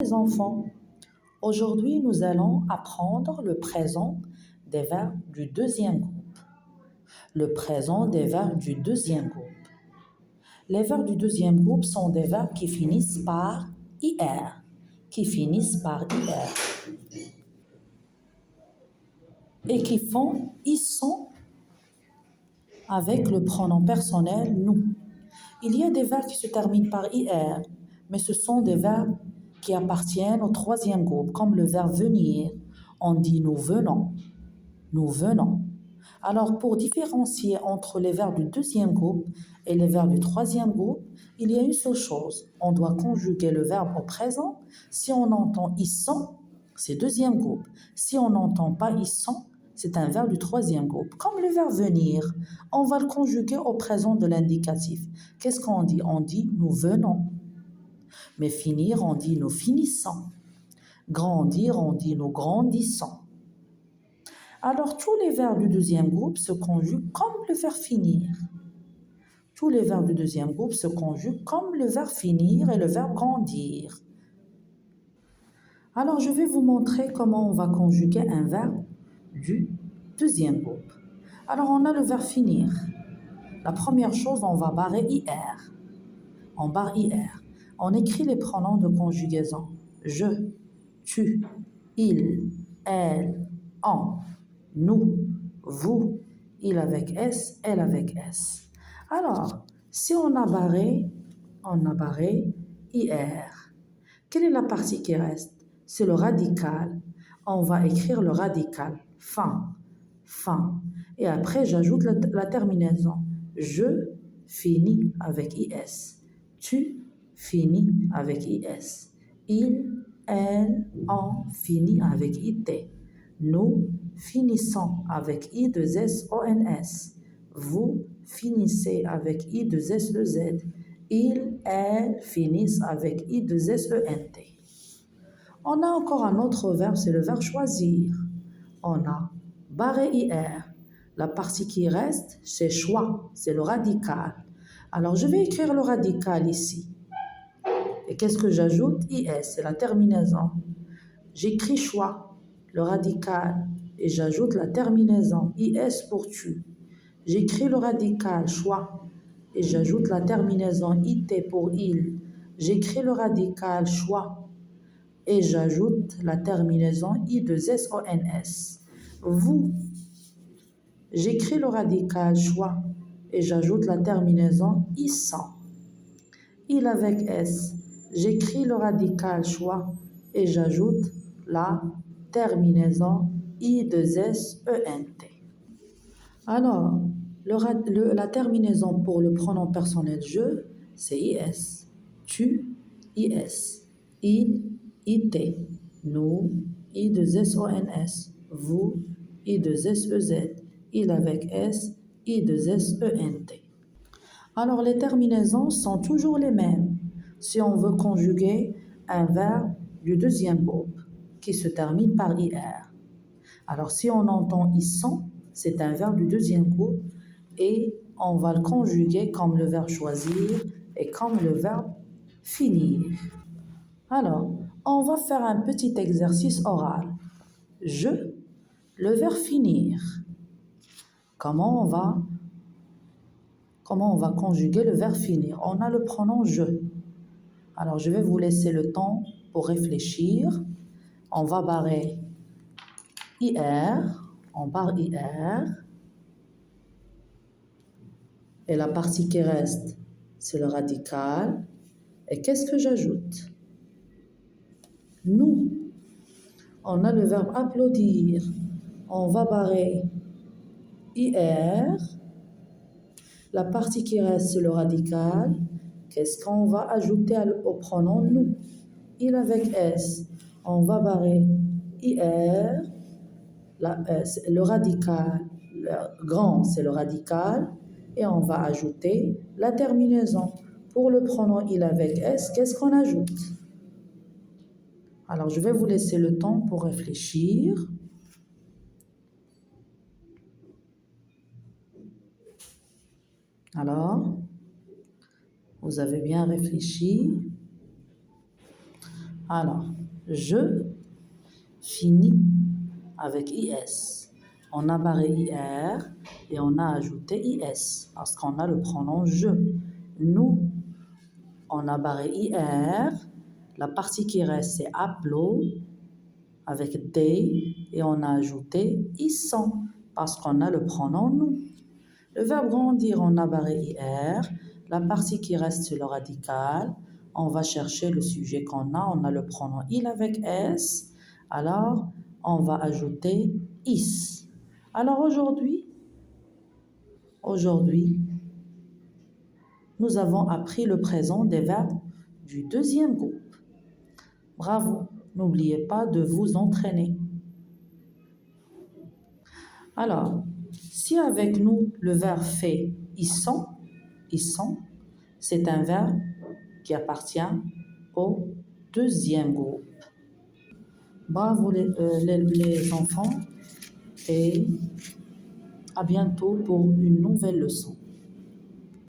Les enfants, aujourd'hui nous allons apprendre le présent des verbes du deuxième groupe. Le présent des verbes du deuxième groupe. Les verbes du deuxième groupe sont des verbes qui finissent par IR. Et qui font ISSON avec le pronom personnel nous. Il y a des verbes qui se terminent par IR, mais ce sont des verbes qui appartiennent au troisième groupe, comme le verbe venir. On dit nous venons. Nous venons. Alors, pour différencier entre les verbes du deuxième groupe et les verbes du troisième groupe, il y a une seule chose. On doit conjuguer le verbe au présent. Si on entend ils sont, c'est deuxième groupe. Si on n'entend pas ils sont, c'est un verbe du troisième groupe. Comme le verbe venir, on va le conjuguer au présent de l'indicatif. Qu'est-ce qu'on dit? On dit nous venons. Mais finir, on dit nous finissons. Grandir, on dit nous grandissons. Alors, tous les verbes du deuxième groupe se conjuguent comme le verbe finir. Tous les verbes du deuxième groupe se conjuguent comme le verbe finir et le verbe grandir. Alors, je vais vous montrer comment on va conjuguer un verbe du deuxième groupe. Alors, on a le verbe finir. La première chose, on va barrer IR. On barre IR. On écrit les pronoms de conjugaison. Je, tu, il, elle, on, nous, vous, il avec S, elle avec S. Alors, si on a barré IR. Quelle est la partie qui reste? C'est le radical. On va écrire le radical. Fin. Et après, j'ajoute la terminaison. Je finis avec IS. Tu finis avec IS. Il, elle, on finit avec IT. Nous finissons avec I2SONS. Vous finissez avec I2S2Z. Il, elle finissent avec I2SENT. On a encore un autre verbe, c'est le verbe choisir. On a barré IR. La partie qui reste, c'est choix, c'est le radical. Alors, je vais écrire le radical ici. Et qu'est-ce que j'ajoute? IS, c'est la terminaison. J'écris choix, le radical, et j'ajoute la terminaison. IS pour tu. J'écris le radical, choix, et j'ajoute la terminaison IT pour il. J'écris le radical, choix, et j'ajoute la terminaison I2SONS. Vous. J'écris le radical, choix, et j'ajoute la terminaison ISSON. Il avec S. J'écris le radical, choix, et j'ajoute la terminaison I2SENT. Alors, la terminaison pour le pronom personnel je, c'est IS. Tu, IS. Il, IT. Nous, I2SONS. Vous, I2SEZ. Il avec S, I2SENT. Alors, les terminaisons sont toujours les mêmes si on veut conjuguer un verbe du deuxième groupe qui se termine par IR. Alors, si on entend ils sont, c'est un verbe du deuxième groupe et on va le conjuguer comme le verbe choisir et comme le verbe finir. Alors, on va faire un petit exercice oral. Je, le verbe finir. Comment on va conjuguer le verbe finir? On a le pronom je. Alors, je vais vous laisser le temps pour réfléchir. On va barrer IR. On barre IR. Et la partie qui reste, c'est le radical. Et qu'est-ce que j'ajoute? Nous. On a le verbe applaudir. On va barrer IR. La partie qui reste, c'est le radical. Qu'est-ce qu'on va ajouter au pronom nous? Il avec S. On va barrer IR. Le radical, le grand, c'est le radical. Et on va ajouter la terminaison. Pour le pronom il avec S, qu'est-ce qu'on ajoute? Alors, je vais vous laisser le temps pour réfléchir. Alors, vous avez bien réfléchi. Alors, je finis avec IS. On a barré IR et on a ajouté IS parce qu'on a le pronom je. Nous, on a barré IR. La partie qui reste, c'est applo avec they et on a ajouté ils sont parce qu'on a le pronom nous. Le verbe grandir, on a barré IR. La partie qui reste, c'est le radical. On va chercher le sujet qu'on a. On a le pronom il avec S. Alors, on va ajouter is. Alors aujourd'hui, nous avons appris le présent des verbes du deuxième groupe. Bravo, n'oubliez pas de vous entraîner. Alors, si avec nous le verbe fait ils sont, c'est un verbe qui appartient au deuxième groupe. Bravo les enfants et à bientôt pour une nouvelle leçon.